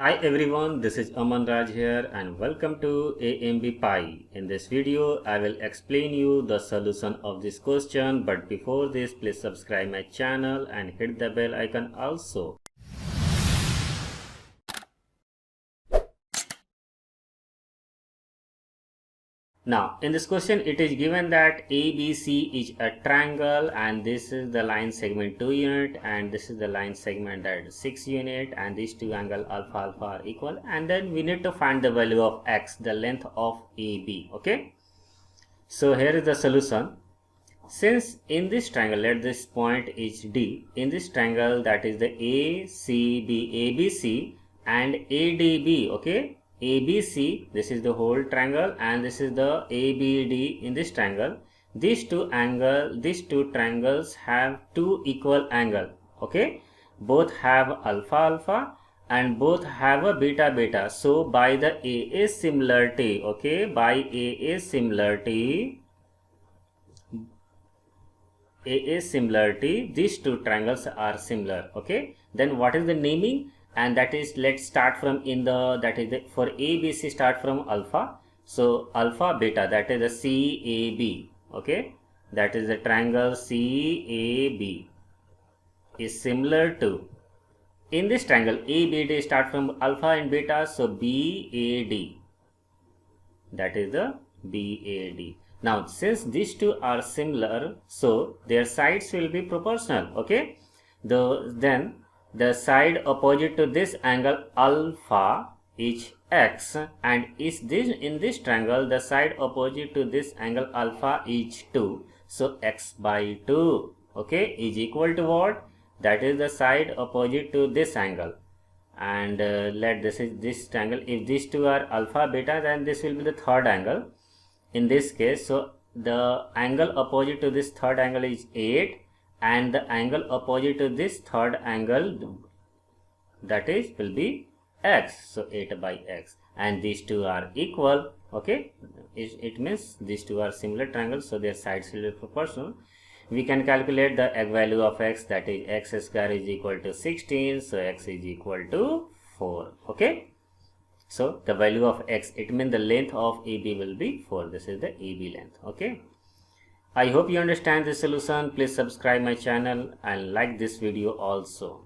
Hi everyone, this is Amans here and welcome to AMBPi. In this video, I will explain you the solution of this question, but before this, please subscribe my channel and hit the bell icon also. Now, in this question, it is given that ABC is a triangle and this is the line segment 2 unit and this is the line segment that 6 unit and these two angle alpha are equal, and then we need to find the value of x, the length of AB. Okay. So here is the solution. Since in this triangle, let this point is D, in this triangle that is the ABC and ADB, okay. ABC, this is the whole triangle and this is the ABD in this triangle. These two triangles have two equal angle, okay. Both have alpha and both have a beta. So by the AA similarity, okay, by AA similarity, these two triangles are similar, okay. Then what is the naming? And that is, let's start from for ABC, start from alpha. So alpha beta, that is the CAB, okay, that is the triangle CAB is similar to, in this triangle ABD start from alpha and beta, so BAD, that is the BAD. Now since these two are similar, so their sides will be proportional, okay. Then the side opposite to this angle alpha is x, and in this triangle the side opposite to this angle alpha is 2, so x by 2, okay, is equal to what? That is the side opposite to this angle. And let this triangle, if these two are alpha beta, then this will be the third angle in this case. So the angle opposite to this third angle is 8, and the angle opposite to this third angle, that is will be x, so 8 by x, and these two are equal, okay. It means these two are similar triangles, so their sides will be proportional. We can calculate the value of x, that is x square is equal to 16, so x is equal to 4, okay. So the value of x, it means the length of AB will be 4. This is the AB length, okay. I hope you understand this solution. Please subscribe my channel and like this video also.